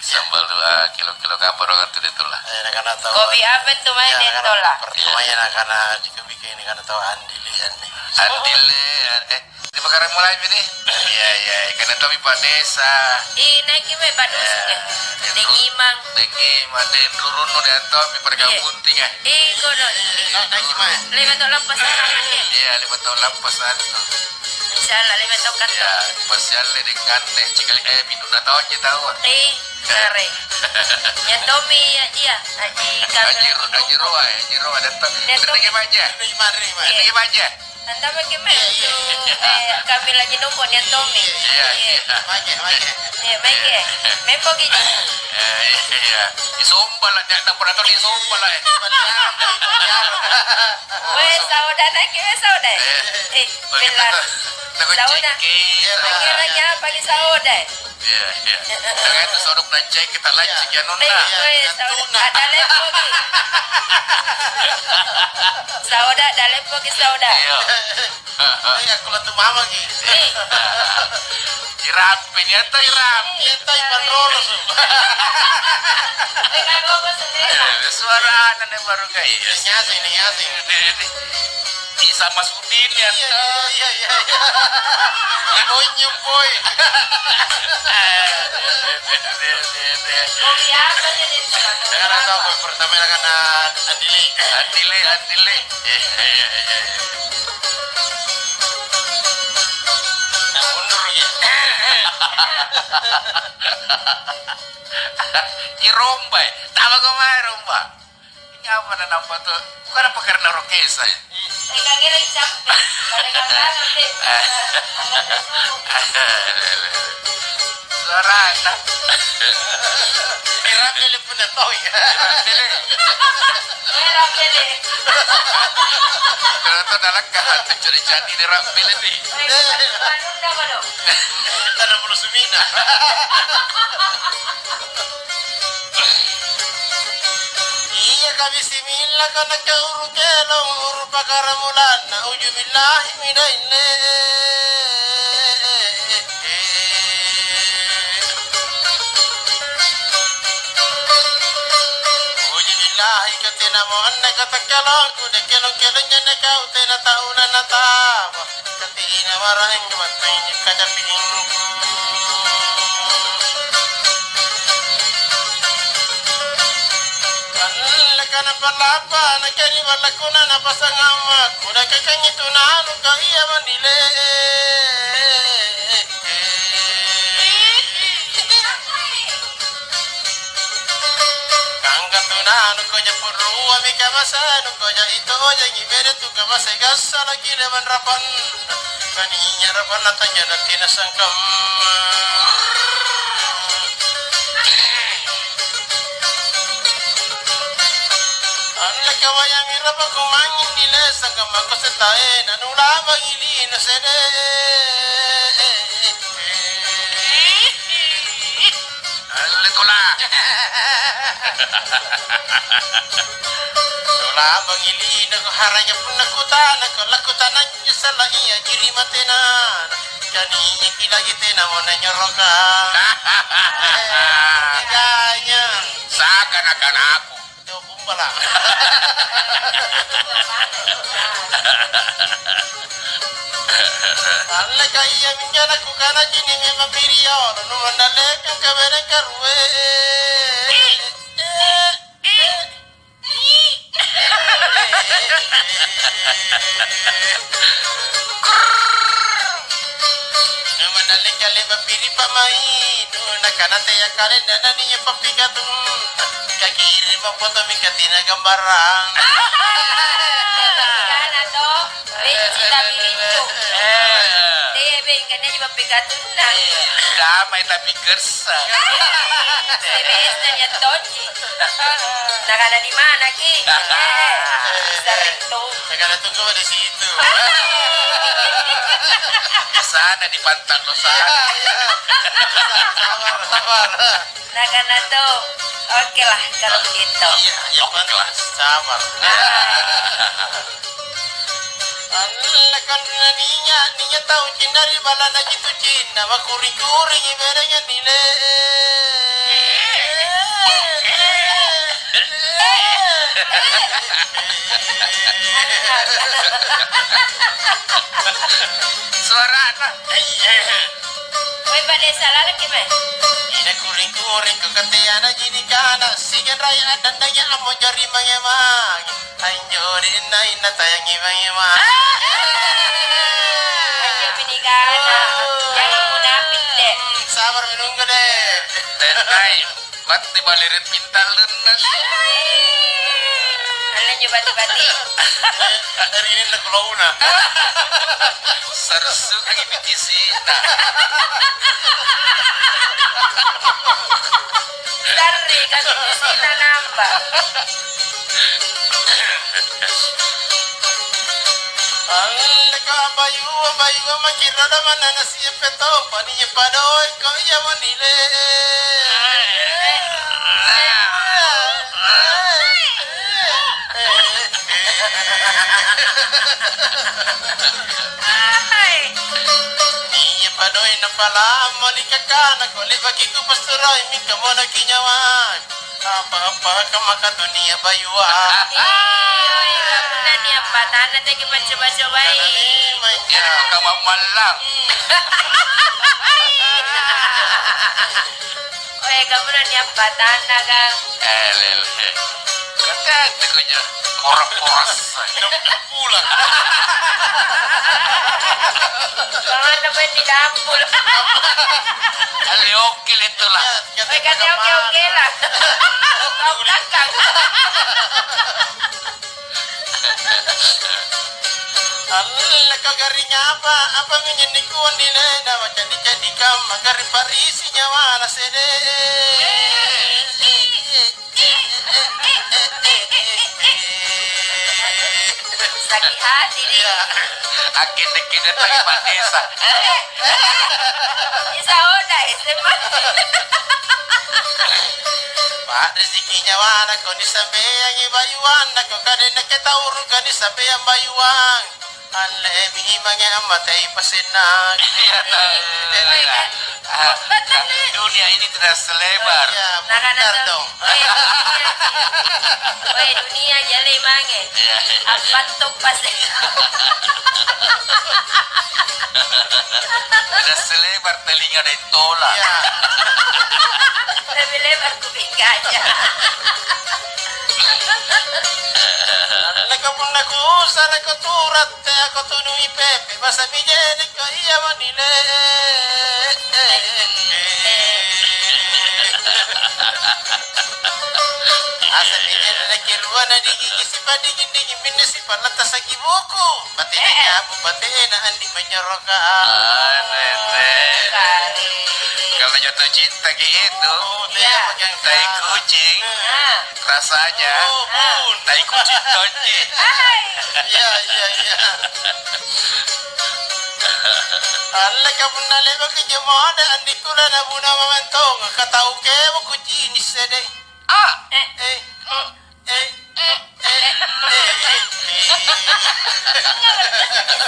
Sambal 2 kilo kapur orang tu itu lah. Karena tahu. Kopi apa tuh main itu lah. Pertamanya karena jika bikin ini karena tahu andilian nih. Andile, di Makassar mulai ini. Iya, karena kami Pak Desa. Naik ke Pak Desa. Dengimang. Dengimang, turun no datang di pergabungan bunting ya. Kono. Naik gimana? 5 tahun lepas kan. Iya, 5 tahun lepas itu. Insyaallah 5 tahun kan. Ya, pas jalan dengan teh cikali minum tahu aja tahu. Sare. Ya Tommy ya dia. Haji Roa datang. Berdiri aja. Berdiri aja. Anda bagaimana? Kami lagi nunggu nih Tommy. Iya. Baik. Memang gitu. Iya. Isumpal lah, tak pernah tahu isumpal lah. Weh, saudah lagi, saudah. Benar. Saudah. Akhirnya pagi saudah. Iya. Dengan itu saudara nak cek kita lagi ya nona. Ada lempo. Saudah, ada lempo ke saudah. Iya. Aku latu mama ki. Irapi nyata irap. Kita iban rolos. Suara anak baru guys. Nyasi. Isa Masudin ya. Iya. Boy. Kopi apa jadi? Sekarang tahu pertama karena Andile. Iya. Mundur ya. Iromba, tahu kemana romba? Ini apa nama tuh? Bukan apa karena rokesa ya? Kira capek. Suara anak. Irap lele pun tahu ya. Kalau tu dalam kahan jadi di rap pilih ni. Ada bulu sumina. Iya kami simila kana ka urukelo urupakara mulana ujubillahi minaine. Ujubillahi katina mo anna katakalo kudekelo kelenya kau tena tauna nataba katina waraeng mantay kajaping. Kana palapa na kani balakuna na pasangama kuda kakanyi tunanu ka iya manile kanga tunanu ko ja puru abi kamasanu ko ja ito ja ngibere tu kamase gasala kile man rapan kaninya rapan natanya na tinasangkam. Kawayang irap ako mangin nila sa kamako sa tae nanulabang ilino sa de. Alikola. Nulabang ilino ko haranya pun nakutan ako lakutanan niya sa laiya jiri matenan kaninya kilagi tenamo na nyoroka. Ganya. Seakan-akan aku. Pala. Alla kaya minjana ku kana jini me mabiriyo no mandale kan kabere karwe. No mandale kale mabiri pamai no nakana te ya kale dana ni papikatu. Kakiri mo foto mi katina gambarang. Kana to, becita bilinyo. Debe kanya di mapigatunan. Damai tapi gersa. CBS na niya Tonji. Nakana di mana ki? Sering to. Nakana tunggu di situ. Di sana di Pantan Losana. Sabar. Nakana to. Oke lah kalau begitu. Iya, kelas. Sabar. Allah kan ninya tahu cindari balana gitu cinta makuri-kuri ibaratnya nilai. Suara anak. Woi pada salah lagi mah. Ina kuring-kuring ke keteana jadi kana sigan raya dan daya amo jari mangemang. Anjorin na ina tayangi mangemang. Ayo binikana. Jangan munafik deh. Sabar menunggu deh. Tenai, bat di balirit pintal lunas. Kalian coba bati. Hari ini lagu launa. Sersu kang ibitisina. Dari kan sina nambah. Alle ka bayu makira da manana siapa to pani padoi ko ya manile. Ay. Iya padoi na pala malika kana ko libagi ko pastoray mi kamona kinyawan. Apa ka makatunia bayua. Oi, kamu nani apa? Tanah tadi coba-coba. Kira kamu malang. Oi, kamu nani apa? Tanah kang. Lele. Kata ko nya poros-poros. Pulang. Jangan sampai di dapur. Aliokil itulah. Oi, kata oke lah. Kau belakang. Alle ka garinya apa menyenik ko nile na jadi kam magari parisinya wala sede. Sakit hati nih. Ya. Akin dikit lagi Pak Desa. Isa udah, SMA. Pak rezekinya wana ko ni sabe yang ibayuan na ko kadena kita urun ka ni sabe yang bayuan. Alle mi mange amatay pasenag. Iya tahu. Dunia ini tidak selebar. Ya, Nakana benar tuh. dong. Oi, dunia jale mange. Apa tuh pas? Tidak selebar telinga dan tola. Ya. Lebih lebar kuping gajah. Alle ko pun naku sana ko turat te ako tunui pepe basa bijene ko iya manile. Asa bijene na kiruan na digi si padigi digi minne si palata sa kibuku. Batene abu batene andi menyeroka. Kari. Kalau jatuh cinta gitu, Iya. yang tai kucing, Ah. rasanya tai kucing tonji. Hai. Iya. Alle ka pun na leba ke jemada andi kula na buna mamantong katau ke mo kucing sede. Ah, Eh.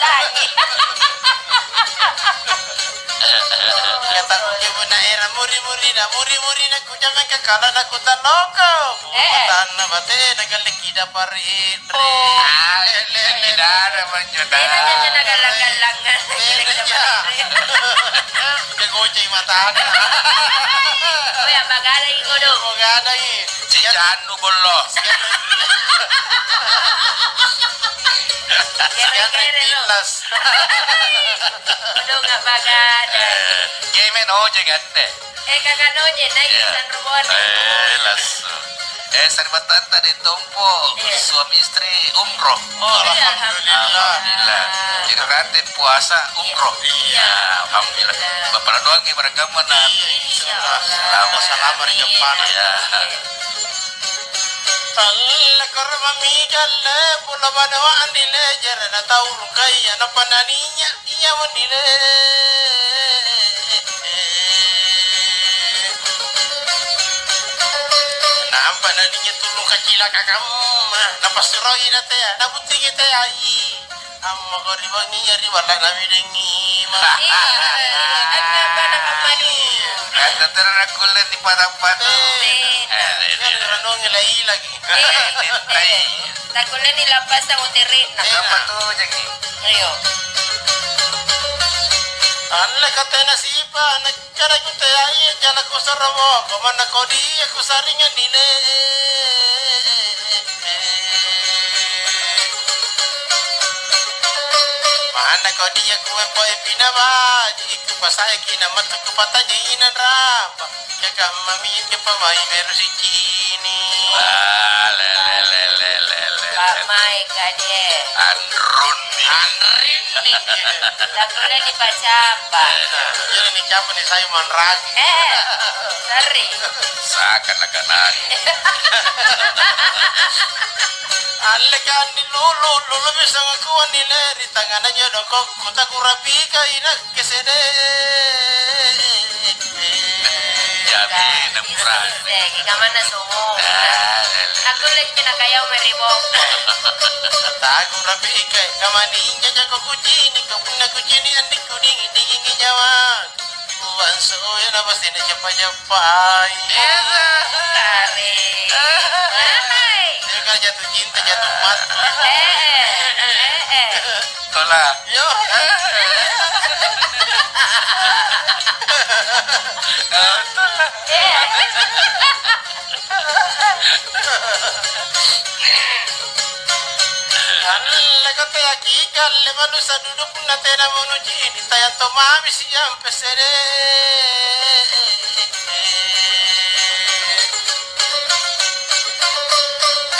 Lagi. Kata ke buna era muri-muri na kujame ke kala na kutanoko. Butana bate na galikida pari. tidak ada menjuta. Ini aja nagalang-galangan. Ke goceng matana. Oi, apa kala iko do? Mo gada i. Si Janu bolos. Kere-kere lo. Pilas. Udah nggak bagada. Game oje gante. Kakak noje naik isan rubuan. Lasu. Saribatan tadi tompo suami istri umroh. Alhamdulillah. Alhamdulillah. Jadi ratin puasa umroh. Iya, alhamdulillah. Bapak doang gimana mana? Sama-sama di Jepang. Ya. Alla korma migalle pula badawa andile jarana tauru kaya na pananinya iya wandile. Nampa naninya tulung kacila kakamu na pasiroi na te na butingi te ai. Amma kori bangi yari wala na bidengi ma. Iya, apa nak madu? Kata terang kulen di patang-patang. Yan ranong ilai lagi. Takulan nilapas ang utiri na. Apa tuh jadi? Ayo. Alla katena sipa nakara kute ai jala ko saramo ko man ko di ko saringan dile. Mana ko dia ko po epinaba di ko pasay kina matu ko patanya inan rapa kaya mami ke pamai beru si kini Pamay ka de. Andrun anrin Takulan ni Pachapa. jadi ni siapa ni saya manrag Sorry. seakan-akan alle kan di lulu bisa ngaku ni leri tangannya dong kok kuta kurapi ina kesede Jabi nemuran. Sige, kamana sungo. Ako lang pinakayaw meribok. tagu rapi kai kamani inja jago kucini kapuna kucini andi kuning dingin jawa buan so ya na pasti na japa-japai Sorry. Ay. dia kan jatuh cinta jatuh mati Tolak. yo alle kata aki kalle manusia duduk na tena menuju ini tayang to mami siam pesere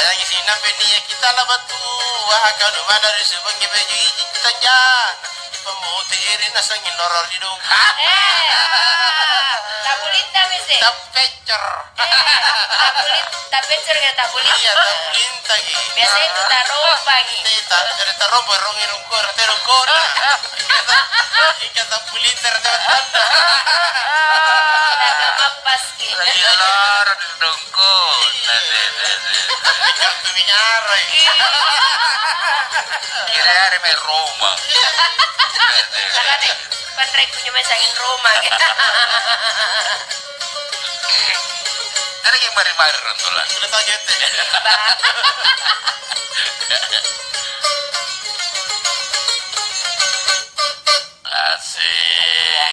ayang sina benia kita la batu akan mana resubangi beji tanjan pemutiri nasangin loror di dong Tabulinta mese. tapecer Tapecer nga tabulinta. iya tapulinta gi Biasa itu tarupa gi. dari tarobo rongi rungkor terukor ikata pulinter tanda Nagamapas gi. Iya lor dongkol. kartu minyara Kira-kira may Roma. Saka de, panrek ko nyo masangin Roma. Dari yang mari-mari rontola. sudah tahu gitu Ba?